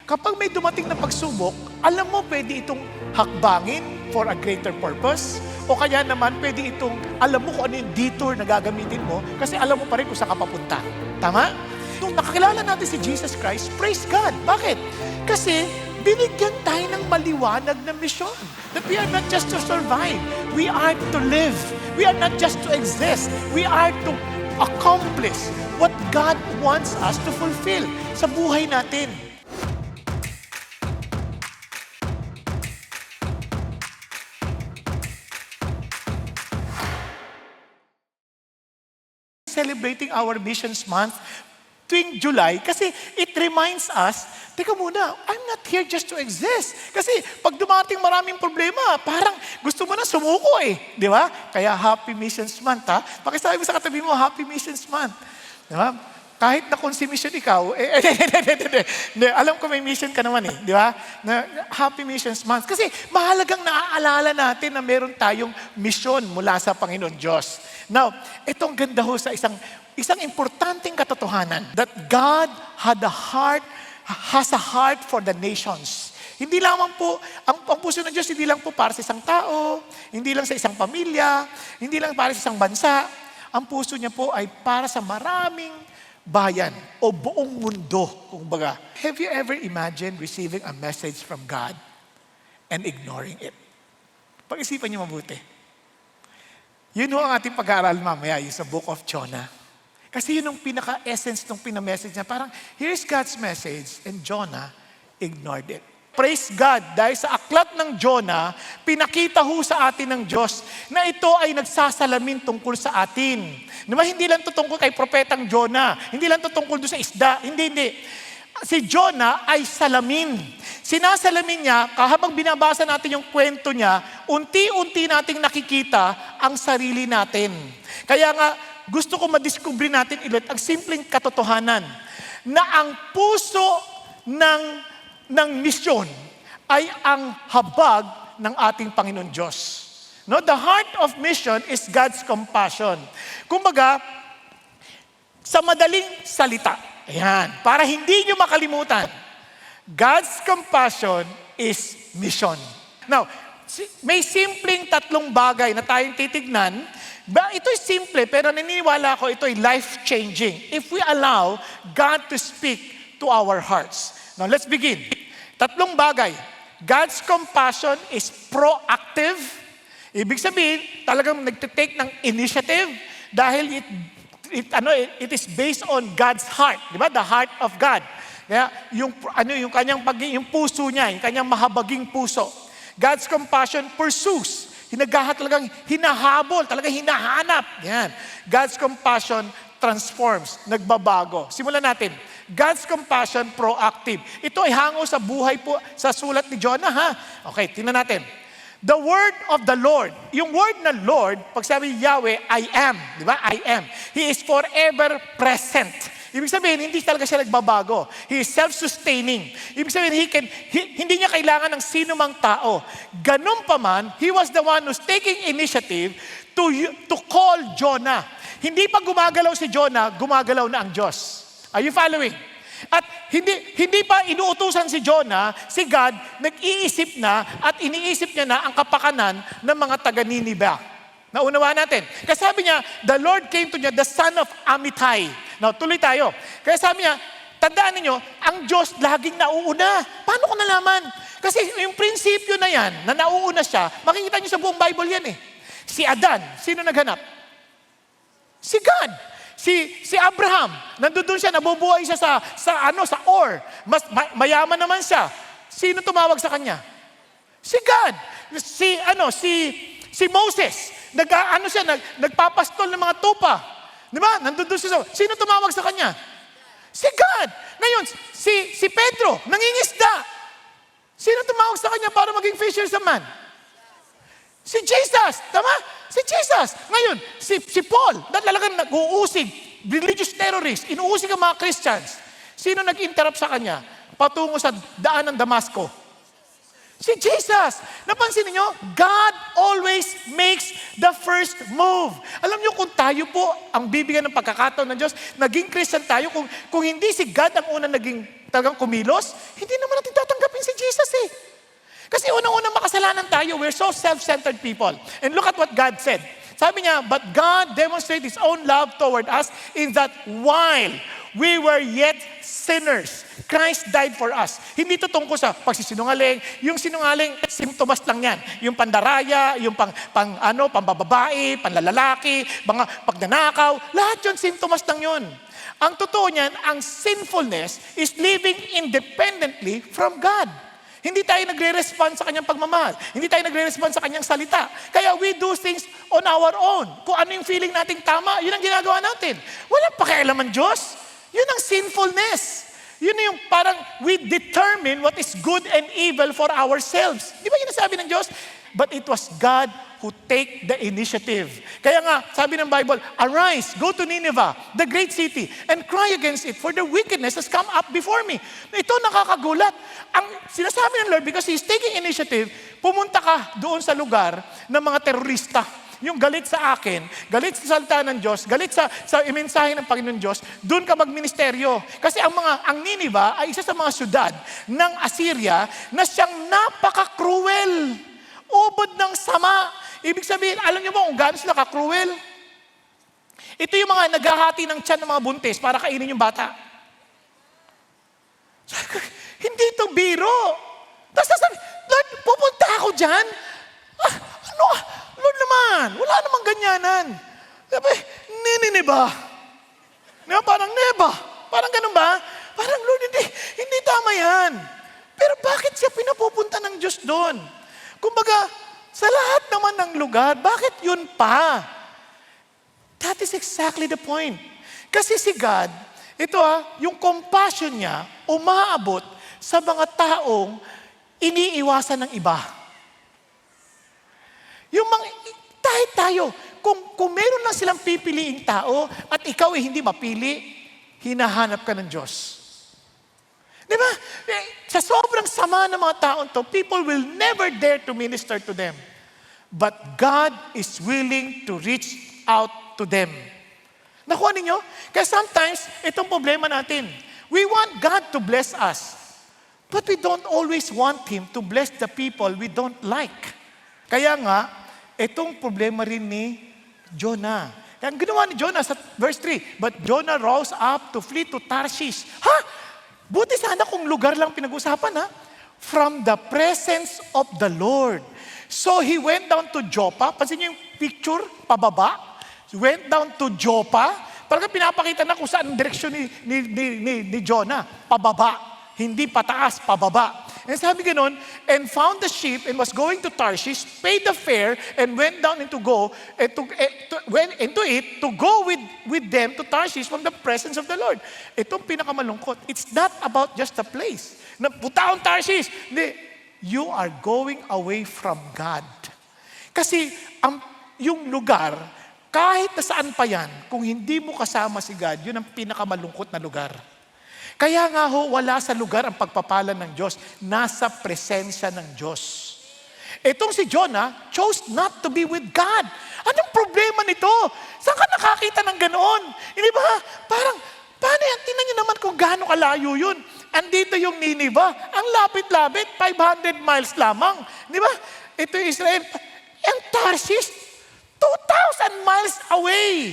kapag may dumating na pagsubok, alam mo pwede itong hakbangin for a greater purpose, o kaya naman pwede itong, alam mo kung ano yung detour na gagamitin mo, kasi alam mo pa rin kung saan ka papunta. Tama? Nung nakakilala natin si Jesus Christ, praise God. Bakit? Kasi binigyan tayo ng maliwanag na misyon. That we are not just to survive. We are to live. We are not just to exist. We are to accomplish what God wants us to fulfill sa buhay natin. Celebrating our Missions Month tuwing July kasi it reminds us, teka muna, I'm not here just to exist. Kasi pag dumating maraming problema, parang gusto mo na sumuko Di ba? Kaya Happy Missions Month, ha? Pakisabi mo sa katabi mo, Happy Missions Month. Di ba? Kahit na kung si mission ikaw, alam ko may mission ka naman di ba? Na Happy Missions Month. Kasi mahalagang naaalala natin na meron tayong mission mula sa Panginoon Diyos. Now, itong ganda ho sa isang importanteng katotohanan that God has a heart for the nations. Hindi lamang po, ang puso ng Diyos hindi lang po para sa isang tao, hindi lang sa isang pamilya, hindi lang para sa isang bansa. Ang puso niya po ay para sa maraming bayan o buong mundo, kumbaga. Have you ever imagined receiving a message from God and ignoring it? Pag-isipan niyo mabuti. Yun ho ang ating pag-aaral mamaya, yung sa Book of Jonah. Kasi yun ang pinaka-essence ng pinamessage niya. Parang, here's God's message, and Jonah ignored it. Praise God, dahil sa aklat ng Jonah, pinakita ho sa atin ng Diyos na ito ay nagsasalamin tungkol sa atin. Diba, hindi lang ito tungkol kay propetang Jonah, hindi lang ito tungkol doon sa isda, hindi. Si Jonah ay salamin. Sinasalamin niya, habang binabasa natin yung kwento niya, unti-unti nating nakikita ang sarili natin. Kaya nga, gusto ko madiskubre natin ulit ang simpleng katotohanan na ang puso ng misyon ay ang habag ng ating Panginoon Diyos. No, the heart of mission is God's compassion. Kumbaga, sa madaling salita, ayan, para hindi nyo makalimutan, God's compassion is mission. Now, may simpleng tatlong bagay na tayong titignan. Ito'y simple, pero naniniwala ko ito'y life-changing if we allow God to speak to our hearts. Now, let's begin. Tatlong bagay. God's compassion is proactive. Ibig sabihin, talagang nagtitake ng initiative dahil it is based on God's heart. Di ba? The heart of God. Kaya yung kanyang yung puso niya, yung kanyang mahabaging puso. God's compassion pursues. Talagang hinahabol, talagang hinahanap. Yan. God's compassion transforms, nagbabago. Simulan natin. God's compassion proactive. Ito ay hango sa buhay po, sa sulat ni Jonah, ha? Okay, tingnan natin. The word of the Lord. Yung word na Lord, pag sabi Yahweh, I am. Di ba? I am. He is forever present. Ibig sabihin, hindi talaga siya nagbabago. He is self-sustaining. Ibig sabihin, hindi niya kailangan ng sino mang tao. Ganun pa man, he was the one who's taking initiative to call Jonah. Hindi pa gumagalaw si Jonah, gumagalaw na ang Diyos. Are you following? At hindi pa inuutusan si Jonah, si God, nag-iisip na at iniisip niya na ang kapakanan ng mga taga-Nineveh. Naunawaan natin. Kasi sabi niya, the Lord came to niya, the son of Amittai. Now, tuloy tayo. Kaya sabi niya, tandaan niyo, ang Diyos laging nauuna. Paano ko nalaman? Kasi yung prinsipyo na yan, na nauuna siya, makikita niyo sa buong Bible yan Si Adan, sino naghanap? Si God. Si Abraham, nandoon siya, nabubuhay siya sa Ur. Mayaman naman siya. Sino tumawag sa kanya? Si God. Si Moses, nagpapastol ng mga tupa. Di ba? Nandoon siya. Sino tumawag sa kanya? Si God. Ngayon, si Pedro, nangingisda. Sino tumawag sa kanya para maging fisherman? Si Jesus. Tama? Si Jesus. Ngayon, si Paul, talagang nag-uusig, religious terrorist, inuusig ang mga Christians. Sino nag-interrupt sa kanya? Patungo sa daan ng Damasco. Si Jesus. Napansin niyo, God always makes the first move. Alam niyo kung tayo po ang bibigyan ng pagkakataon ng Diyos, naging Christian tayo, kung hindi si God ang unang naging talagang kumilos, hindi naman natin tatanggapin si Jesus eh. Kasi unang-unang makasalanan tayo, we're so self-centered people. And look at what God said. Sabi niya, but God demonstrated His own love toward us in that while we were yet sinners, Christ died for us. Hindi ito tungkol sa pagsisinungaling. Yung sinungaling, simptomas lang yan. Yung pandaraya, yung pambababae, panlalalaki, mga pagnanakaw, lahat yun, simptomas lang yun. Ang totoo niyan, ang sinfulness is living independently from God. Hindi tayo nagre-respond sa kanyang pagmamahal. Hindi tayo nagre-respond sa kanyang salita. Kaya we do things on our own. Kung ano yung feeling nating tama, yun ang ginagawa natin. Walang pakialam ang Diyos. Yun ang sinfulness. Yun yung parang we determine what is good and evil for ourselves. Di ba yun ang sabi ng Diyos? But it was God who take the initiative. Kaya nga, sabi ng Bible, arise, go to Nineveh, the great city, and cry against it, for the wickedness has come up before me. Ito nakakagulat. Ang sinasabi ng Lord, because He's taking initiative, pumunta ka doon sa lugar ng mga terorista. Yung galit sa akin, galit sa salita ng Diyos, galit sa mensahe ng Panginoon Diyos, doon ka magministeryo. Kasi ang Nineveh ay isa sa mga syudad ng Assyria na siyang napaka-cruel. Ubod ng sama. Ibig sabihin, alam niyo ba kung gaano sila ka-cruel? Ito yung mga naghahati ng tiyan ng mga buntis para kainin yung bata. Hindi ito biro. Tapos sabi, Lord, pupunta ako dyan? Ano? Lord naman, wala namang ganyanan. Sabi, Nineveh. Parang neba. Parang ganun ba? Parang Lord, hindi tama yan. Pero bakit siya pinapupunta ng Diyos doon? Kumbaga, sa lahat naman ng lugar, bakit yun pa? That is exactly the point. Kasi si God, yung compassion niya, umaabot sa mga taong iniiwasan ng iba. Yung mga, tayo, kung meron na silang pipiliing tao, at ikaw ay hindi mapili, hinahanap ka ng Diyos. Di ba? Sa sobrang sama ng mga taon to, people will never dare to minister to them. But God is willing to reach out to them. Nakuha ninyo? Kaya sometimes, itong problema natin, we want God to bless us. But we don't always want Him to bless the people we don't like. Kaya nga, itong problema rin ni Jonah. Kaya ang ginawa ni Jonah sa verse 3, but Jonah rose up to flee to Tarshish. Buti sana kung lugar lang pinag-usapan, from the presence of the Lord. So he went down to Joppa. Pansin niyo yung picture, pababa. He went down to Joppa. Parang pinapakita na kung saan ang direksyon ni Jonah. Pababa. Hindi pataas, pababa. And sabi ganon, and found the ship and was going to Tarshish, paid the fare, and went down into it to go with them to Tarshish from the presence of the Lord. Itong pinakamalungkot. It's not about just a place. Punta akong Tarshish. Hindi. You are going away from God. Kasi yung lugar, kahit na saan pa yan, kung hindi mo kasama si God, yun ang pinakamalungkot na lugar. Kaya nga wala sa lugar ang pagpapala ng Diyos. Nasa presensya ng Diyos. Itong si Jonah chose not to be with God. Anong problema nito? Saan ka nakakita ng ganoon? Hindi ba? Parang, paano yan? Tingnan niyo naman kung gaano kalayo yun. Andito yung Nineveh. Ang lapit-lapit, 500 miles lamang. Di ba? Ito yung Israel. Ang Tarshish, 2,000 miles away.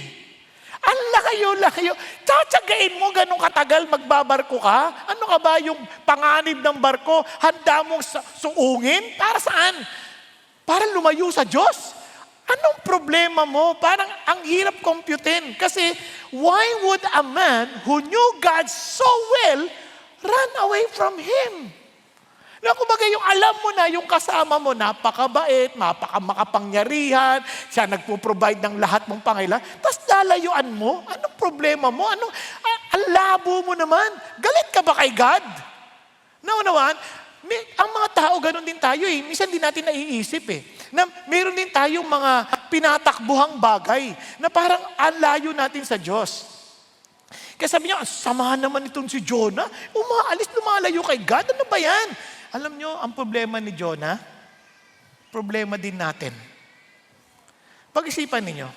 Ang lakayo-lakayo. Tsatsagain mo ganun katagal magbabarko ka? Ano ka ba yung panganib ng barko? Handa mong suungin? Para saan? Para lumayo sa Diyos? Anong problema mo? Parang ang hirap computin. Kasi why would a man who knew God so well run away from Him? Kumbaga yung alam mo na, yung kasama mo, napakabait, makapangyarihan, siya nagpo-provide ng lahat mong pangailangan, tapos lalayuan mo, anong problema mo? Ang labo mo naman. Galit ka ba kay God? Naunawan, ang mga tao, ganun din tayo eh. Minsan din natin naiisip eh. Na meron din tayong mga pinatakbuhang bagay na parang ang layo natin sa Diyos. Kaya sabi niya, samahan naman itong si Jonah, lumalayo kay God, ano ba yan? Alam nyo, ang problema ni Jonah, problema din natin. Pag-isipan ninyo,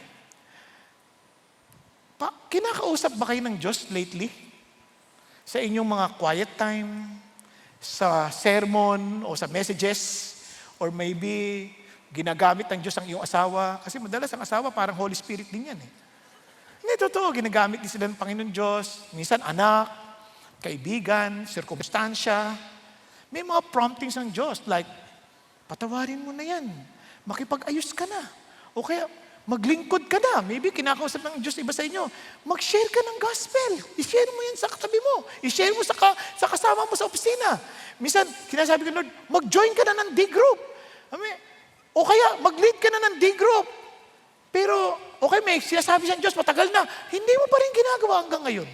kinakausap ba kayo ng Diyos lately? Sa inyong mga quiet time, sa sermon o sa messages, or maybe ginagamit ng Diyos ang iyong asawa. Kasi madalas ang asawa parang Holy Spirit din yan eh. Hindi, totoo, ginagamit din sila ng Panginoon Diyos. Minsan anak, kaibigan, sirkumstansya. May mga promptings ng Diyos like, patawarin mo na yan. Makipag-ayos ka na. O kaya, maglingkod ka na. Maybe kinakausap ng Diyos iba sa inyo. Mag-share ka ng gospel. I-share mo yan sa katabi mo. I-share mo sa kasama mo sa opisina. Minsan, kinasabi ko, Lord, mag-join ka na ng D-group. O kaya, mag-lead ka na ng D-group. Pero, okay, may sinasabi siyang Diyos, matagal na. Hindi mo pa rin ginagawa hanggang ngayon.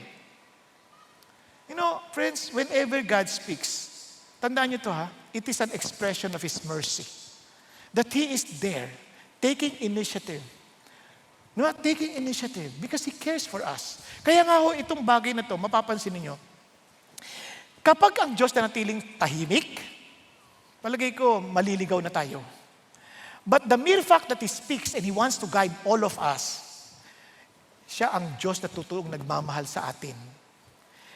You know, friends, whenever God speaks, tandaan niyo to ha, it is an expression of His mercy. That He is there, taking initiative. Not taking initiative because He cares for us. Kaya nga ho, itong bagay na to, mapapansin niyo, kapag ang Diyos na natiling tahimik, palagay ko, maliligaw na tayo. But the mere fact that He speaks and He wants to guide all of us, siya ang Diyos na tutuong nagmamahal sa atin.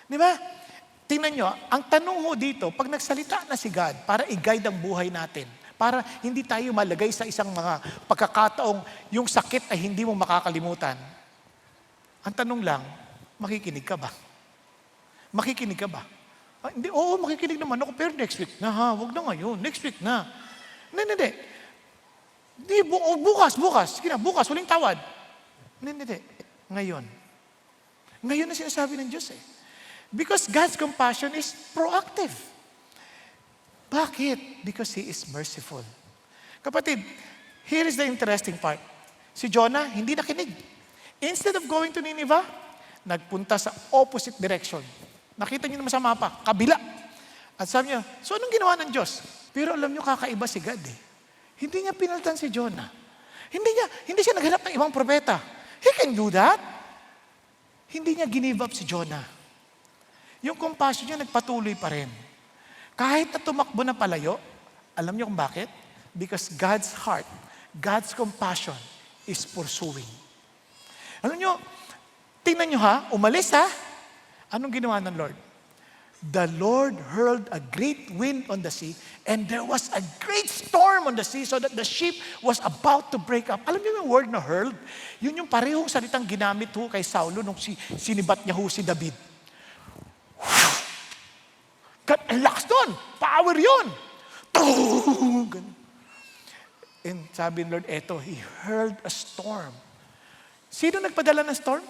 Di ba? Tingnan nyo, ang tanong ho dito, pag nagsalita na si God para i-guide ang buhay natin, para hindi tayo malagay sa isang mga pagkakataong yung sakit ay hindi mo makakalimutan. Ang tanong lang, makikinig ka ba? Makikinig ka ba? Hindi, oo, makikinig naman ako, pero next week na ha, huwag na ngayon, next week na. Hindi. Bukas. Sige na, bukas, huling tawad. Hindi. Ngayon. Ngayon na sinasabi ng Diyos eh. Because God's compassion is proactive. Bakit? Because He is merciful. Kapatid, here is the interesting part. Si Jonah, hindi nakinig. Instead of going to Nineveh, nagpunta sa opposite direction. Nakita niyo naman sa mapa, kabila. At sabi niya, so anong ginawa ng Diyos? Pero alam niyo, kakaiba si God eh. Hindi niya pinalitan si Jonah. Hindi siya naghanap ng ibang propeta. He can do that. Hindi niya give up si Jonah. Yung compassion niya nagpatuloy pa rin. Kahit na tumakbo na palayo, alam niyo kung bakit? Because God's heart, God's compassion is pursuing. Alam niyo, tingnan niyo ha, umalis ha, anong ginawa ng Lord? The Lord hurled a great wind on the sea and there was a great storm on the sea so that the ship was about to break up. Alam niyo yung word na hurled? Yun yung parehong salitang ginamit ho kay Saulo nung sinibat niya ho si David. God, ang lakas doon. Power yun. And sabi ng Lord, eto, He hurled a storm. Sino nagpadala ng storm?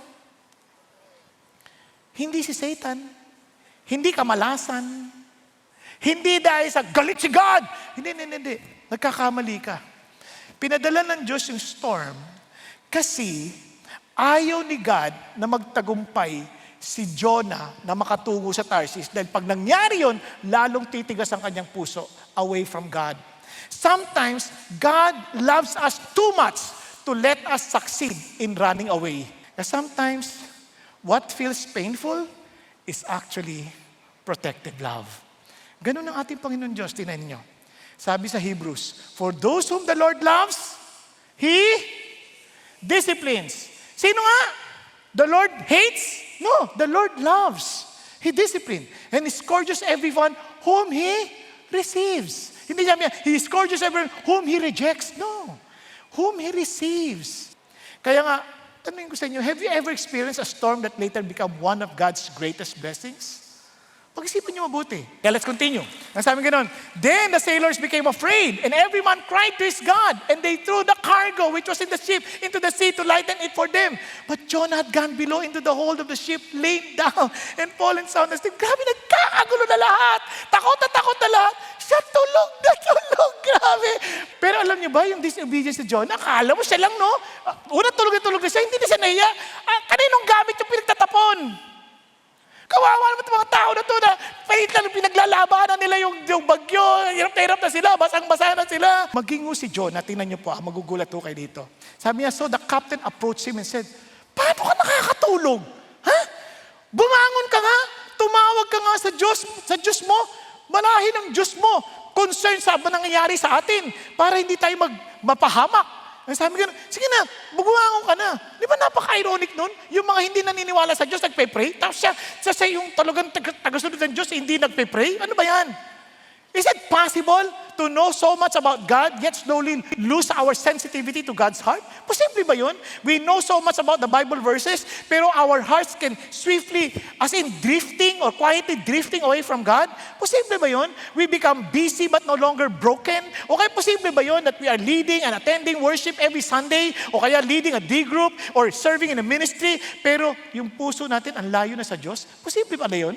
Hindi si Satan. Hindi kamalasan. Hindi dahil sa galit si God. Hindi. Nagkakamali ka. Pinadala ng Diyos yung storm kasi ayaw ni God na magtagumpay si Jonah na makatungo sa Tarsis. Dahil pag nangyari yun, lalong titigas ang kanyang puso away from God. Sometimes, God loves us too much to let us succeed in running away. And sometimes, what feels painful is actually protected love. Ganun ang ating Panginoon Diyos, tinayin niyo. Sabi sa Hebrews, for those whom the Lord loves, He disciplines. Sino nga? The Lord hates? No, the Lord loves. He disciplines. And He scourges everyone whom He receives. Hindi niya, He scourges everyone whom He rejects. No. Whom He receives. Kaya nga, tanungin ko sa inyo, have you ever experienced a storm that later became one of God's greatest blessings? Pag-isipan niyo mabuti. Okay, let's continue. Ang sabi ganoon, then the sailors became afraid, and every man cried to his God, and they threw the cargo which was in the ship into the sea to lighten it for them. But Jonah had gone below into the hold of the ship, laid down, and fallen sound asleep. Grabe, nagkakagulo na lahat. Takot na lahat. Siya tulog. Grabe. Pero alam niyo ba, yung disobedience ni Jonah, akala mo siya lang, no? Una tulog na siya, hindi na siya nahiya. Kaninong gamit yung pinagtatapon? Kawawa naman itong mga tao na ito na pahit lang pinaglalabanan nila yung bagyo, hirap na sila, basang-basa na sila. Maging si Jonah, tingnan niyo po, magugulat po kayo dito. Sabi niya, so the captain approached him and said, paano ka nakakatulog? Ha? Bumangon ka nga, tumawag ka nga sa Diyos mo, Manahin ang Diyos mo. Concern sa nangyayari sa atin para hindi tayo mapahamak. Ang sabi ko, sige na, bumangon ka na. Di ba napaka-ironic nun? Yung mga hindi naniniwala sa Diyos, nagpe-pray. Tapos siya yung talagang tagasunod ng Diyos, hindi nagpe-pray. Ano ba yan? Is it possible to know so much about God yet slowly lose our sensitivity to God's heart? Posible ba yun? We know so much about the Bible verses, pero our hearts can swiftly, as in drifting or quietly drifting away from God? Posible ba yun? We become busy but no longer broken? O kaya posible ba yun that we are leading and attending worship every Sunday? O kaya leading a D group or serving in a ministry, pero yung puso natin ang layo na sa Diyos? Posible ba yun?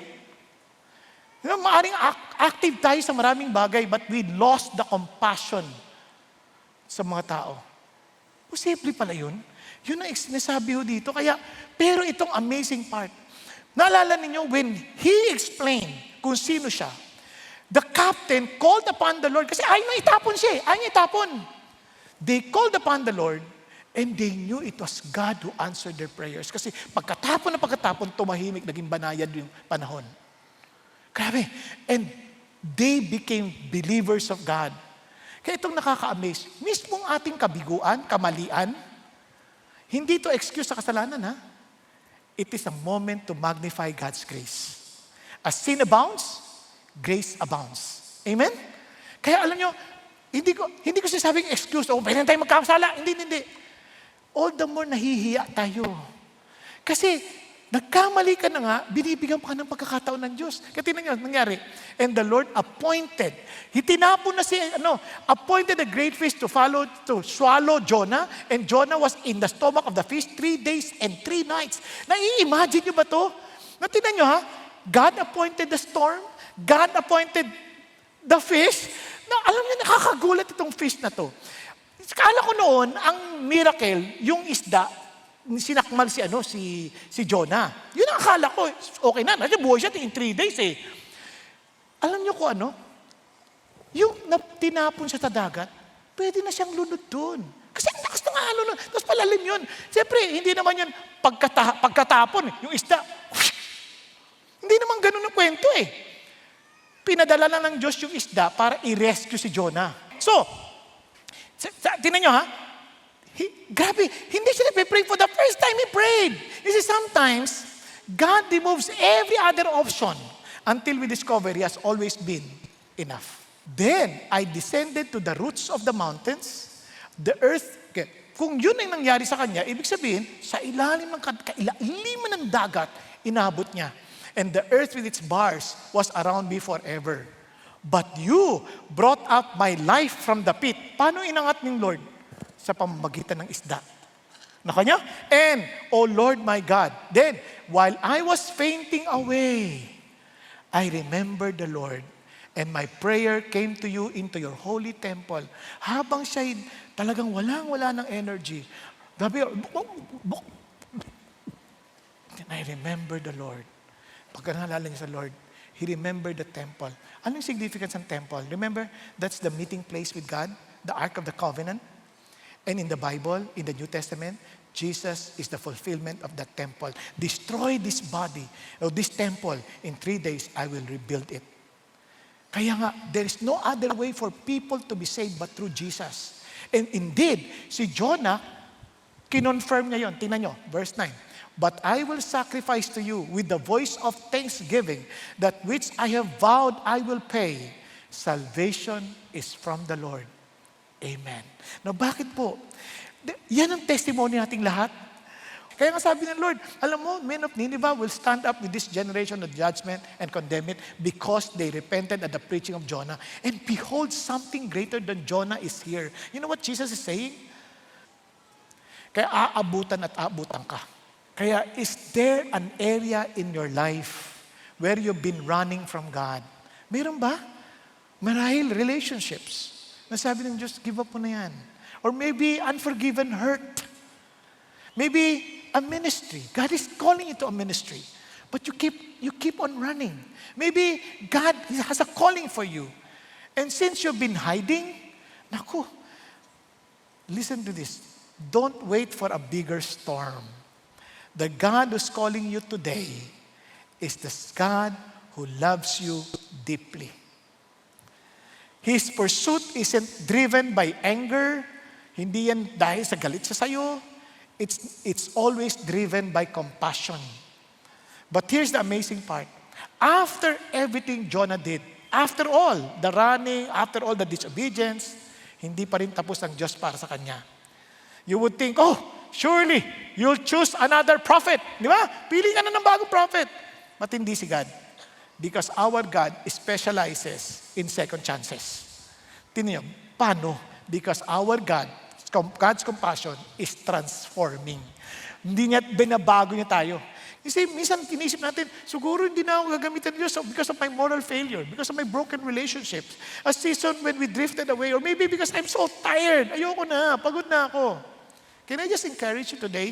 Maaring active tayo sa maraming bagay, but we lost the compassion sa mga tao. Posible pala yun. Yun ang sinasabi ho dito. Pero itong amazing part, naalala ninyo when he explained kung sino siya, the captain called upon the Lord, kasi ayaw na itapon siya. Ayaw niya itapon. They called upon the Lord, and they knew it was God who answered their prayers. Kasi pagkatapon, tumahimik, naging banayad yung panahon. Grabe. And they became believers of God. Kaya itong nakaka-amaze, mismong ating kabiguan, kamalian, hindi to excuse sa kasalanan, ha? It is a moment to magnify God's grace. As sin abounds, grace abounds. Amen? Kaya alam nyo, hindi ko sinasabing excuse, pwede tayo magkakasala. Hindi. All the more nahihiya tayo. Kasi, nagkamali ka na nga, binibigyan pa ka ng pagkakataon ng Diyos. Kaya tingnan nyo, nangyari. And the Lord appointed. Tinapon na appointed a great fish to swallow Jonah. And Jonah was in the stomach of the fish 3 days and 3 nights. Nai-imagine nyo ba to? Tingnan nyo ha, God appointed the storm. God appointed the fish. Alam nyo, nakakagulat itong fish na to. Kala ko noon, ang miracle, yung isda, sinakmal si Jonah. Yun ang akala ko. Okay na, buhay siya in 3 days eh. Alam niyo ko yung tinapon siya sa dagat, pwede na siyang lunod doon. Kasi ang lakas ng alon nun. Tapos palalim yun. Siyempre, hindi naman yun pagkatapon, yung isda. Hindi naman ganun ang kwento eh. Pinadala na ng Diyos yung isda para i-rescue si Jonah. So, tingnan nyo ha, grabe, hindi siya nagpe-pray for the first time he prayed. You see, sometimes, God removes every other option until we discover He has always been enough. Then, I descended to the roots of the mountains, the earth. Kung yun ang nangyari sa kanya, ibig sabihin, sa ilalim ng dagat, inabot niya. And the earth with its bars was around me forever. But you brought up my life from the pit. Paano inangat ng Lord? Sa pamamagitan ng isda. Nakanya? And, O Lord my God, then, while I was fainting away, I remembered the Lord, and my prayer came to you into your holy temple. Habang siya talagang wala ng energy, and I remembered the Lord. Pagka naalala niya sa Lord, He remembered the temple. Anong significance ng temple? Remember, that's the meeting place with God, the Ark of the Covenant. And in the Bible, in the New Testament, Jesus is the fulfillment of that temple. Destroy this body, or this temple, in 3 days, I will rebuild it. Kaya nga, there is no other way for people to be saved but through Jesus. And indeed, si Jonah, kinonfirm niya yun. Tingnan nyo, verse 9. But I will sacrifice to you with the voice of thanksgiving, that which I have vowed I will pay. Salvation is from the Lord. Amen. Now, bakit po? Yan ang testimony nating lahat. Kaya nga sabi ng Lord, alam mo, men of Nineveh will stand up with this generation of judgment and condemn it because they repented at the preaching of Jonah. And behold, something greater than Jonah is here. You know what Jesus is saying? Kaya aabutan at aabutan ka. Kaya is there an area in your life where you've been running from God? Meron ba? Marahil relationships. Nasabi ng Diyos, give up mo na yan. Or maybe unforgiven hurt. Maybe a ministry. God is calling you to a ministry. But you keep on running. Maybe God has a calling for you. And since you've been hiding, naku, listen to this. Don't wait for a bigger storm. The God who's calling you today is the God who loves you deeply. His pursuit isn't driven by anger. Hindi yan dahil sa galit siya sa'yo. It's always driven by compassion. But here's the amazing part. After everything Jonah did, after all the running, after all the disobedience, hindi pa rin tapos ang Diyos para sa kanya. You would think, oh, surely, you'll choose another prophet. Di ba? Pili ka na ng bagong prophet. But hindi si God. Because our God specializes in second chances. Tingnan niyo, paano? Because our God, God's compassion is transforming. Hindi niya, binabago niya tayo. Kasi minsan tinisip natin, siguro hindi na ako gagamitin ng Diyos because of my moral failure, because of my broken relationships. A season when we drifted away, or maybe because I'm so tired. Ayoko na, pagod na ako. Can I just encourage you today?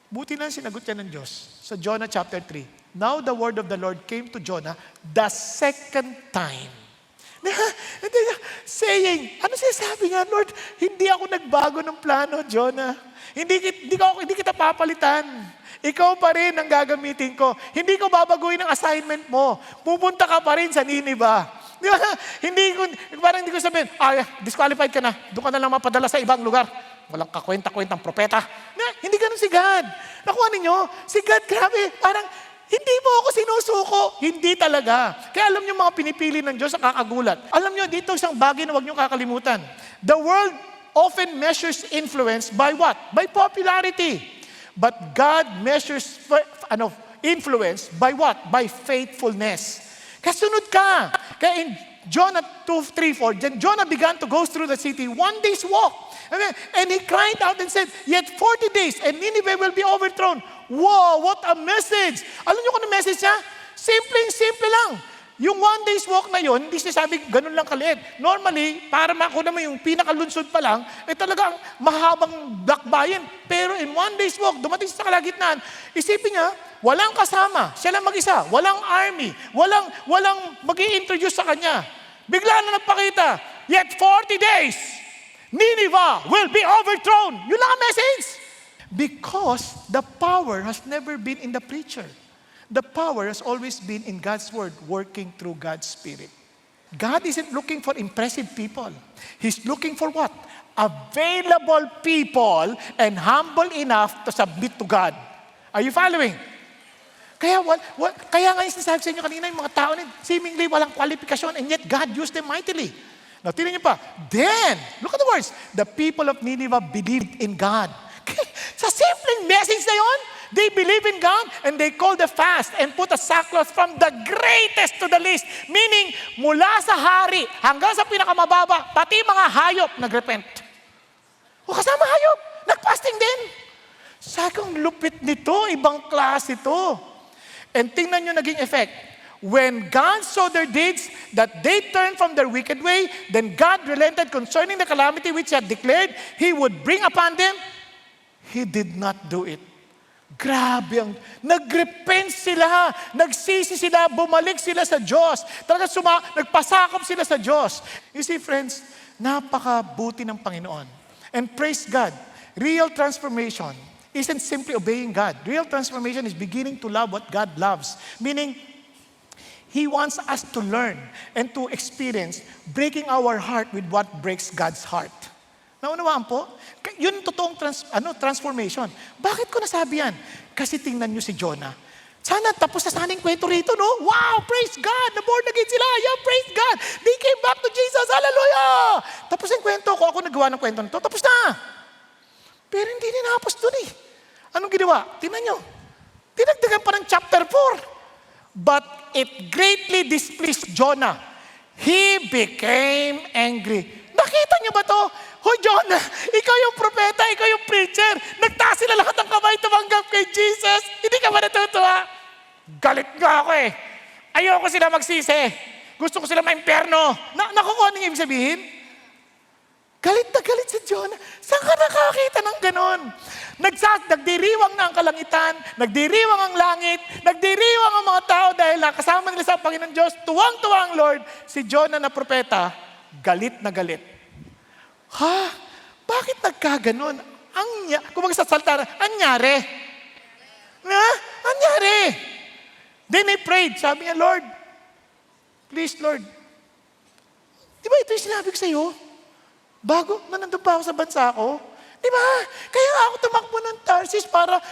Buti na sinagot yan ng Diyos. Sa Jonah chapter 3. Now the word of the Lord came to Jonah the second time. Saying, ano sinasabi nga, Lord, hindi ako nagbago ng plano, Jonah. Hindi kita papalitan. Ikaw pa rin ang gagamitin ko. Hindi ko babaguhin ang assignment mo. Pupunta ka pa rin sa Nineveh. Di ba? Parang hindi ko sabihin, disqualified ka na. Doon ka na lang mapadala sa ibang lugar. Walang kakwenta-kwentang propeta. Hindi ganun si God. Nakuha ninyo? Si God, grabe, parang, hindi mo ako sinusuko. Hindi talaga. Kaya alam niyo mga pinipili ng Diyos, nakakagulat. Alam niyo, dito isang bagay na huwag niyo kakalimutan. The world often measures influence by what? By popularity. But God measures influence by what? By faithfulness. Kasunod ka. Kaya in Jonah 2:3-4, Jonah began to go through the city 1 day's walk. And he cried out and said, yet 40 days and Nineveh will be overthrown. Wow, what a message! Alam niyo kung ano message niya? Simple lang. Yung 1 day's walk na yun, hindi sinasabi ganun lang kaliit. Normally, para makuha mo yung pinakalunsod pa lang, talagang mahabang dakbayan. Pero in 1 day's walk, dumating sa kalagitnaan, isipin niya, walang kasama, siya lang mag-isa, walang army, walang mag-i-introduce sa kanya. Bigla na nagpakita, yet 40 days, Nineveh will be overthrown. Yun lang ang message. Because the power has never been in the preacher. The power has always been in God's Word, working through God's Spirit. God isn't looking for impressive people. He's looking for what? Available people and humble enough to submit to God. Are you following? Kaya nga yung sinasabi sa inyo kanina, yung mga tao na seemingly walang kwalifikasyon and yet God used them mightily. Now, tingnan niyo pa. Then, look at the words. The people of Nineveh believed in God. Sa simpleng message na yun, they believe in God and they called a fast and put a sackcloth from the greatest to the least. Meaning, mula sa hari hanggang sa pinakamababa, pati mga hayop nagrepent. O kasama hayop, nagfasting din. Sakang lupit nito, ibang klase ito. And tingnan nyo naging effect. When God saw their deeds, that they turned from their wicked way, then God relented concerning the calamity which He had declared He would bring upon them. He did not do it. Grabe ang, nagrepent sila, nagsisi sila, bumalik sila sa Diyos. Talaga nagpasakop sila sa Diyos. You see, friends, napakabuti ng Panginoon. And praise God, real transformation isn't simply obeying God. Real transformation is beginning to love what God loves. Meaning, He wants us to learn and to experience breaking our heart with what breaks God's heart. Naunawaan po? Yun totoong transformation. Bakit ko nasabi yan? Kasi tingnan nyo si Jonah. Sana tapos na sana yung kwento rito, no? Wow, praise God! Na-born again sila! Yeah, praise God! They came back to Jesus! Hallelujah! Tapos yung kwento ko, ako nagawa ng kwento nito, tapos na! Pero hindi ninapos dun eh. Anong ginawa? Tingnan nyo. Tinagdagan pa ng chapter 4. But it greatly displeased Jonah. He became angry. Nakita niyo ba to? Hoy Jonah, ikaw yung propeta, ikaw yung preacher. Nagtaas sila lahat ng kamay tumanggap kay Jesus. Hindi ka ba natutuwa? Galit nga ako eh. Ayoko sila magsisi. Gusto ko sila ma-imperno. Nakukuha niyo ibig sabihin? Galit na galit si Jonah. Saan ka nakakita ng ganon? Nagdiriwang na ang kalangitan, nagdiriwang ang langit, nagdiriwang ang mga tao dahil nakasama nila sa Panginoon Diyos, tuwang-tuwa ang Lord. Si Jonah na propeta, galit na galit. Ha? Bakit nagkaganon? Kung magsasalta, anyari? Anyari? Then he prayed. Sabi niya, Lord, please Lord. Di ba ito yung sinabi ko sa'yo. Bago, nandun pa ako sa bansa ko. Di ba? Kaya ako tumakbo ng Tarsis para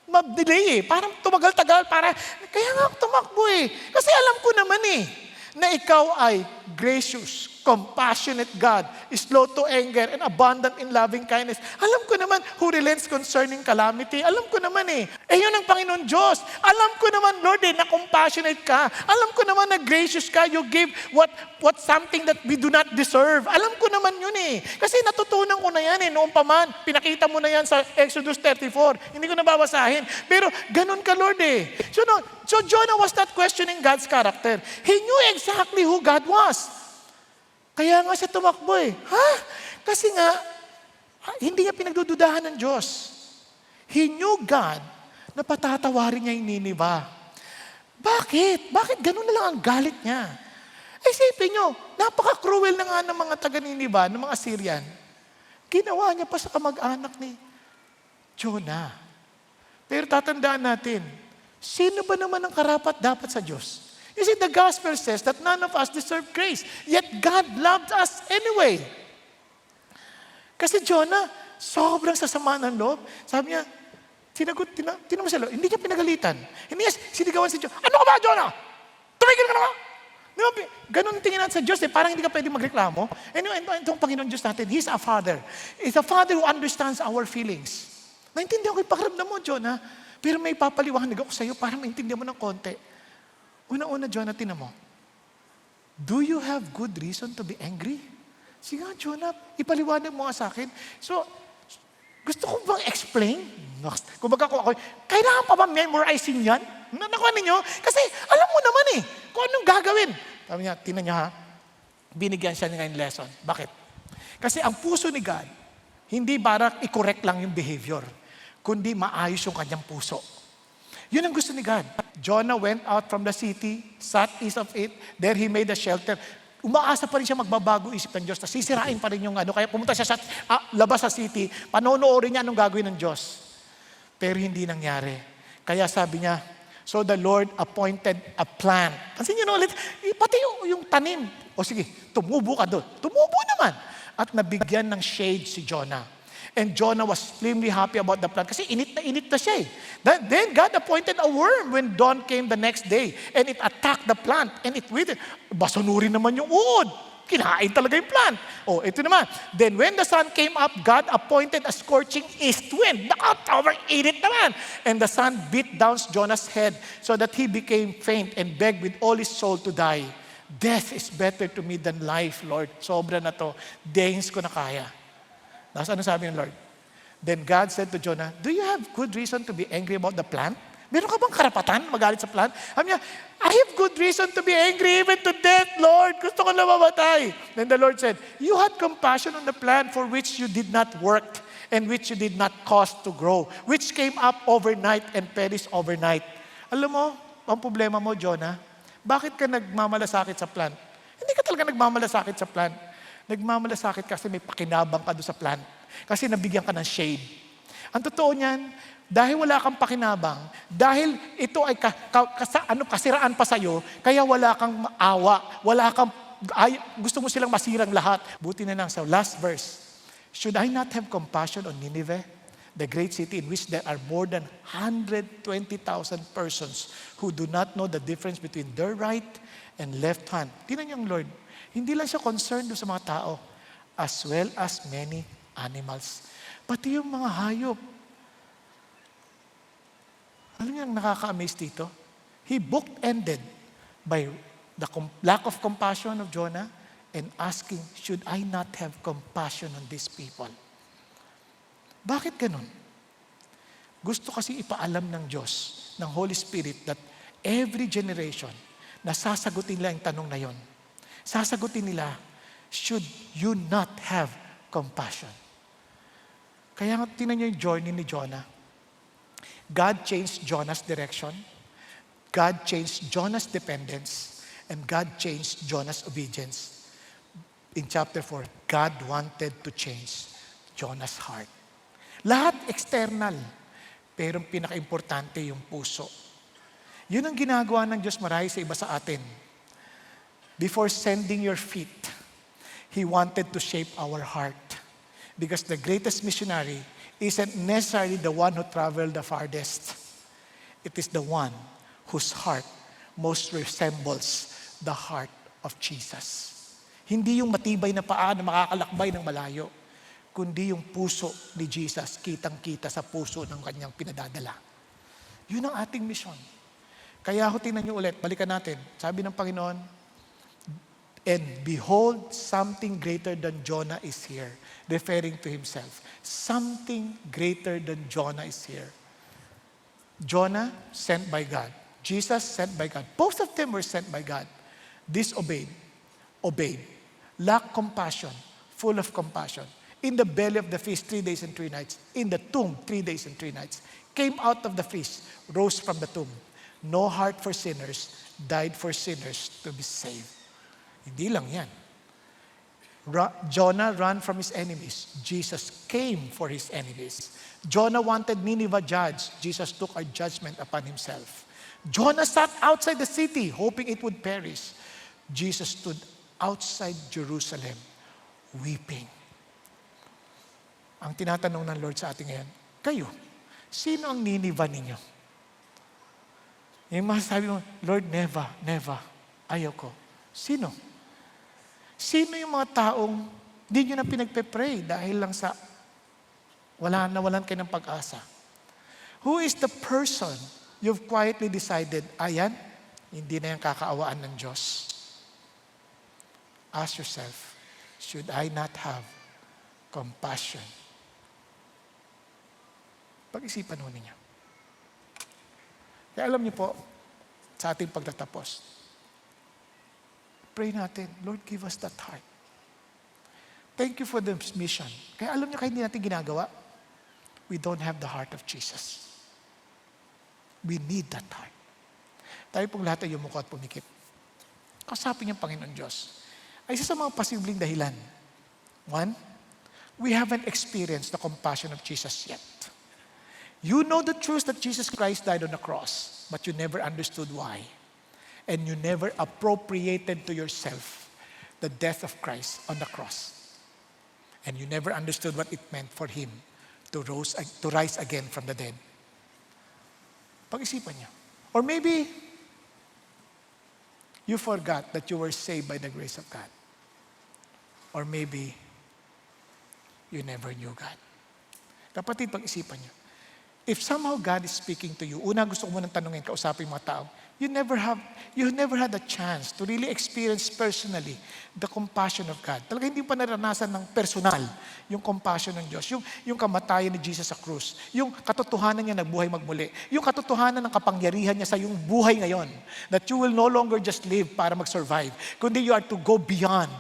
ma-delay Parang tumagal-tagal. Kaya nga ako tumakbo Kasi alam ko naman na ikaw ay gracious, compassionate God, slow to anger, and abundant in loving kindness. Alam ko naman who relents concerning calamity. Alam ko naman yun ang Panginoon Diyos. Alam ko naman, Lord, na compassionate ka. Alam ko naman na gracious ka. You give what something that we do not deserve. Alam ko naman yun Kasi natutunan ko na yan noong pa man. Pinakita mo na yan sa Exodus 34. Hindi ko nababasahin. Pero ganun ka, Lord So Jonah was not questioning God's character. He knew exactly who God was. Kaya nga siya tumakbo Kasi nga, hindi niya pinagdududahan ng Diyos. He knew God na patatawarin niya yung Nineveh. Bakit? Bakit ganun na lang ang galit niya? Isipin niyo, napaka-cruel na nga ng mga taga-Nineveh, ng mga Syrian. Ginawa niya pa sa kamag-anak ni Jonah. Pero tatandaan natin, sino ba naman ang karapat dapat sa Diyos? You see, the gospel says that none of us deserve grace. Yet God loved us anyway. Kasi Jonah, sobrang sasama ng loob. Sabi niya, tinan mo sa loob, hindi niya pinagalitan. Hindi niya sinigawan si Jonah. Ano ka ba, Jonah? Tumigil ka na ba? Di ba? Ganun tingin natin sa Diyos parang hindi ka pwede magreklamo. Anyway, itong Panginoon Diyos natin, He's a Father. He's a Father who understands our feelings. Naintindihan ko yung pakiramdam mo, Jonah. Pero may papaliwanag ako sa iyo para maintindihan mo ng konti. Una-una, Jonah, tinan mo. Do you have good reason to be angry? Sige nga, Jonah, ipaliwanag mo nga sa akin. So, gusto ko bang explain? Kung baga ko ako, kailangan pa ba memorizing yan? Nakuha ninyo? Kasi alam mo naman kung anong gagawin. Sabi niya, tinan niya binigyan siya niya ng lesson. Bakit? Kasi ang puso ni God, hindi para i-correct lang yung behavior, kundi maayos yung kanyang puso. Yun ang gusto ni God. Jonah went out from the city, sat east of it, there he made a shelter. Umaasa pa rin siya magbabago isip ng Diyos. Sisirain pa rin yung Kaya pumunta siya sa labas sa city, panonoorin niya anong gagawin ng Diyos. Pero hindi nangyari. Kaya sabi niya, so the Lord appointed a plant. Pansin niyo ulit, pati yung tanim. O sige, tumubo ka doon. Tumubo naman. At nabigyan ng shade si Jonah. And Jonah was extremely happy about the plant kasi init na siya Then God appointed a worm when dawn came the next day. And it attacked the plant and it withered. Basunurin naman yung uod. Kinain talaga yung plant. Ito naman. Then when the sun came up, God appointed a scorching east wind. Init naman. And the sun beat down Jonah's head so that he became faint and begged with all his soul to die. Death is better to me than life, Lord. Sobra na to. Days ko na kaya. Tapos ano sabi ng Lord? Then God said to Jonah, do you have good reason to be angry about the plant? Meron ka bang karapatan magalit sa plant? Sabi niya, I have good reason to be angry even to death, Lord. Gusto ko na mamatay. Then the Lord said, you had compassion on the plant for which you did not work and which you did not cause to grow, which came up overnight and perished overnight. Alam mo, ang problema mo, Jonah, bakit ka nagmamalasakit sa plant? Hindi ka talaga nagmamalasakit sa plant. Nagmamalasakit kasi may pakinabang ka doon sa plant. Kasi nabigyan ka ng shade. Ang totoo niyan, dahil wala kang pakinabang, dahil ito ay kasiraan pa sa'yo, kaya wala kang awa, gusto mo silang masirang lahat. Buti na lang sa last verse. Should I not have compassion on Nineveh, the great city in which there are more than 120,000 persons who do not know the difference between their right and left hand? Tingnan niyo ang Lord. Hindi lang siya concerned sa mga tao, as well as many animals. Pati yung mga hayop. Alam niyo ang nakaka-amaze dito? He bookended by the lack of compassion of Jonah and asking, should I not have compassion on these people? Bakit ganun? Gusto kasi ipaalam ng Diyos, ng Holy Spirit, that every generation, nasasagutin nila yung tanong na yon. Sasagutin nila, should you not have compassion? Kaya nga, tingnan niyo yung journey ni Jonah. God changed Jonah's direction. God changed Jonah's dependence. And God changed Jonah's obedience. In chapter 4, God wanted to change Jonah's heart. Lahat external. Pero pinaka-importante yung puso. Yun ang ginagawa ng Diyos marahil sa iba sa atin. Before sending your feet, He wanted to shape our heart. Because the greatest missionary isn't necessarily the one who traveled the farthest. It is the one whose heart most resembles the heart of Jesus. Hindi yung matibay na paa na makakalakbay ng malayo, kundi yung puso ni Jesus, kitang-kita sa puso ng kanyang pinadadala. Yun ang ating mission. Kaya tingnan niyo ulit, balikan natin. Sabi ng Panginoon, and behold, something greater than Jonah is here. Referring to himself. Something greater than Jonah is here. Jonah, sent by God. Jesus, sent by God. Both of them were sent by God. Disobeyed. Obeyed. Lacked compassion. Full of compassion. In the belly of the fish 3 days and 3 nights. In the tomb 3 days and 3 nights. Came out of the fish. Rose from the tomb. No heart for sinners. Died for sinners to be saved. Hindi lang yan. Jonah ran from his enemies. Jesus came for his enemies. Jonah wanted Nineveh judged. Jesus took our judgment upon himself. Jonah sat outside the city, hoping it would perish. Jesus stood outside Jerusalem, weeping. Ang tinatanong ng Lord sa atin ngayon, kayo, sino ang Nineveh ninyo? Yung masasabi mo, Lord, never, ayaw ko. Sino? Sino yung mga taong hindi nyo na pinagpe-pray dahil lang sa nawalan kayo ng pag-asa? Who is the person you've quietly decided, ayan, hindi na yung kakaawaan ng Diyos? Ask yourself, should I not have compassion? Pag-isipan ho ninyo. Kaya alam niyo po, sa ating pagtatapos, pray natin, Lord, give us that heart. Thank you for this mission. Kaya alam niyo, kahit hindi natin ginagawa, we don't have the heart of Jesus. We need that heart. Tayo pong lahat ay yumuko at pumikit. Kausapin niyo ang Panginoon Diyos. Ay isa sa mga posibleng dahilan. One, we haven't experienced the compassion of Jesus yet. You know the truth that Jesus Christ died on the cross, but you never understood why. And you never appropriated to yourself the death of Christ on the cross. And you never understood what it meant for Him to rise again from the dead. Pag-isipan niyo. Or maybe, you forgot that you were saved by the grace of God. Or maybe, you never knew God. Kapatid, pag-isipan niyo. If somehow God is speaking to you, una gusto ko munang tanungin, kausapin mga tao, you never had a chance to really experience personally the compassion of God. Talaga hindi pa naranasan ng personal yung compassion ng Diyos. Yung kamatayan ni Jesus sa krus. Yung katotohanan niya nagbuhay magmuli. Yung katotohanan ng kapangyarihan niya sa yung buhay ngayon. That you will no longer just live para mag-survive. Kundi you are to go beyond.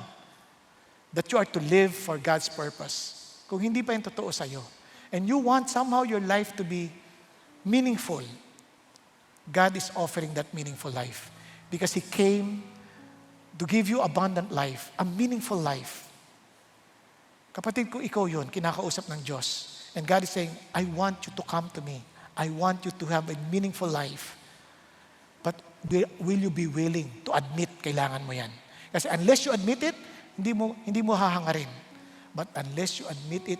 That you are to live for God's purpose. Kung hindi pa yung totoo sa'yo. And you want somehow your life to be meaningful. God is offering that meaningful life. Because He came to give you abundant life, a meaningful life. Kapatid ko, ikaw yun, kinakausap ng Diyos. And God is saying, I want you to come to me. I want you to have a meaningful life. But will you be willing to admit kailangan mo yan? Kasi unless you admit it, hindi mo hahangarin. But unless you admit it,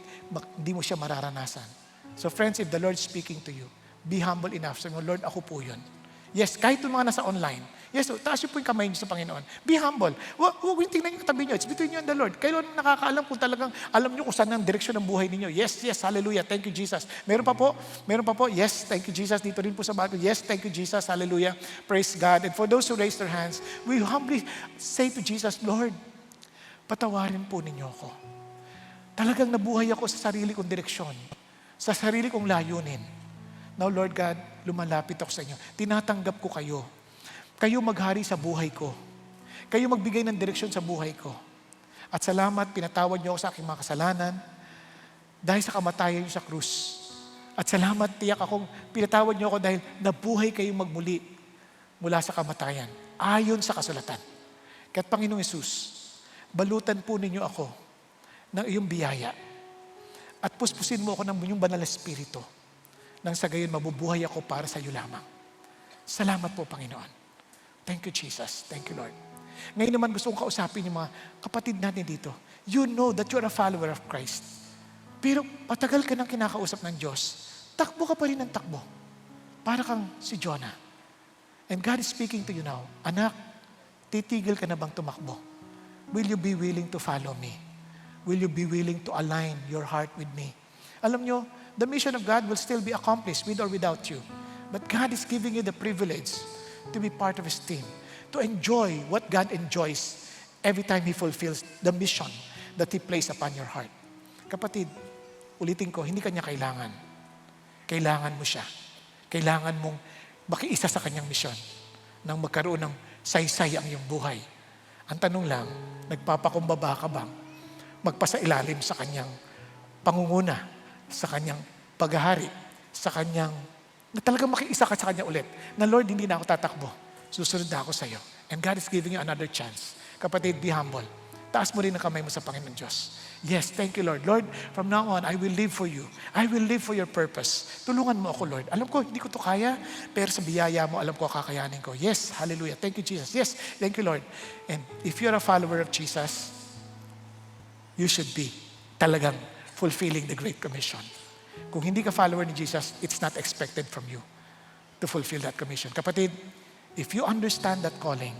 hindi mo siya mararanasan. So friends, if the Lord is speaking to you, be humble enough. Sabi mo, Lord, ako po yun. Yes, kahit yung mga nasa online. Yes, taas yung po yung kamay niyo sa Panginoon. Be humble. Huwag yung tingnan yung katabi niyo. It's between you and the Lord. Kayo nakakaalam kung talagang alam niyo kung saan ang direksyon ng buhay ninyo. Yes, hallelujah. Thank you, Jesus. Meron pa po. Yes, thank you, Jesus. Dito rin po sa bago. Yes, thank you, Jesus. Hallelujah. Praise God. And for those who raise their hands, we humbly say to Jesus, Lord, patawarin po ninyo ako. Talagang nabuhay ako sa sarili kong direksyon, sa sarili kong layunin. Now, Lord God, lumalapit ako sa inyo. Tinatanggap ko kayo. Kayo maghari sa buhay ko. Kayo magbigay ng direksyon sa buhay ko. At salamat, pinatawad niyo ako sa aking mga kasalanan dahil sa kamatayan niyo sa krus. At salamat, tiyak akong pinatawad niyo ako dahil nabuhay kayong magmuli mula sa kamatayan, ayon sa kasulatan. Kaya't Panginoong Hesus, balutan po ninyo ako ng iyong biyaya. At puspusin mo ako ng inyong banal na espiritu nang sa gayon mabubuhay ako para sa iyo lamang. Salamat po, Panginoon. Thank you, Jesus. Thank you, Lord. Ngayon naman gusto kong kausapin yung mga kapatid natin dito. You know that you're a follower of Christ. Pero patagal ka nang kinakausap ng Diyos. Takbo ka pa rin ng takbo. Para kang si Jonah. And God is speaking to you now. Anak, titigil ka na bang tumakbo? Will you be willing to follow me? Will you be willing to align your heart with me? Alam nyo, the mission of God will still be accomplished with or without you. But God is giving you the privilege to be part of His team. To enjoy what God enjoys every time He fulfills the mission that He placed upon your heart. Kapatid, ulitin ko, hindi kanya kailangan. Kailangan mo siya. Kailangan mong makiisa sa kanyang misyon nang magkaroon ng saysay ang iyong buhay. Ang tanong lang, nagpapakumbaba ka bang magpasailalim sa kanyang pangunguna, sa kanyang paghahari, sa kanyang, na talagang makiisa ka sa kanya ulit, na Lord, hindi na ako tatakbo. Susunod na ako sa iyo. And God is giving you another chance. Kapatid, be humble. Taas mo rin ang kamay mo sa Panginoon Diyos. Yes, thank you, Lord. Lord, from now on, I will live for you. I will live for your purpose. Tulungan mo ako, Lord. Alam ko, hindi ko to kaya, pero sa biyaya mo, alam ko, kakayanin ko. Yes, hallelujah. Thank you, Jesus. Yes, thank you, Lord. And if you're a follower of Jesus, you should be talagang fulfilling the Great Commission. Kung hindi ka follower ni Jesus, it's not expected from you to fulfill that commission. Kapatid, if you understand that calling,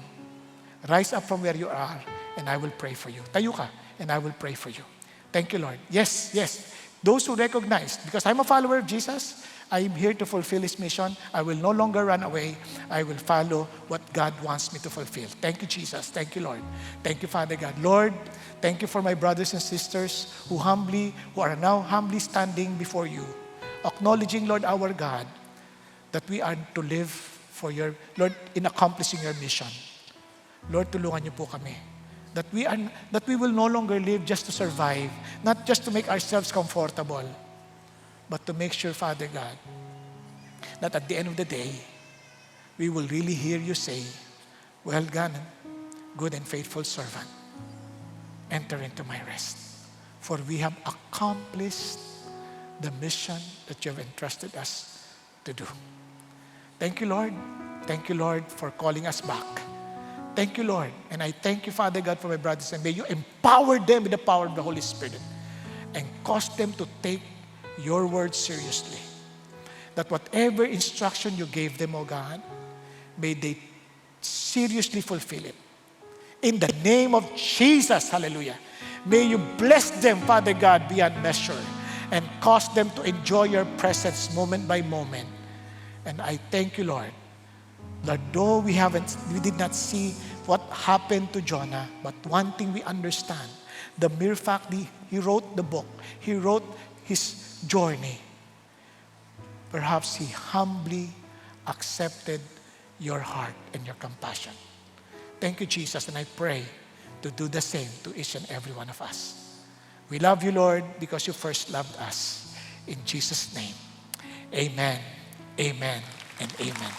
rise up from where you are, and I will pray for you. Tayo ka, and I will pray for you. Thank you, Lord. Yes, yes. Those who recognize, because I'm a follower of Jesus, I'm here to fulfill His mission. I will no longer run away. I will follow what God wants me to fulfill. Thank you, Jesus. Thank you, Lord. Thank you, Father God. Lord, thank you for my brothers and sisters who are now humbly standing before you, acknowledging, Lord, our God, that we are to live for your, Lord, in accomplishing your mission. Lord, tulungan niyo po kami. That we will no longer live just to survive, not just to make ourselves comfortable, but to make sure, Father God, that at the end of the day, we will really hear you say, well done, good and faithful servant. Enter into my rest. For we have accomplished the mission that you have entrusted us to do. Thank you, Lord. Thank you, Lord, for calling us back. Thank you, Lord. And I thank you, Father God, for my brothers. And may you empower them with the power of the Holy Spirit and cause them to take your word seriously. That whatever instruction you gave them, O God, may they seriously fulfill it. In the name of Jesus, hallelujah. May you bless them, Father God, beyond measure and cause them to enjoy your presence moment by moment. And I thank you, Lord, that though we did not see what happened to Jonah, but one thing we understand, the mere fact that he wrote the book, he wrote his journey, perhaps he humbly accepted your heart and your compassion. Thank you, Jesus, and I pray to do the same to each and every one of us. We love you, Lord, because you first loved us. In Jesus' name, amen, amen, and amen.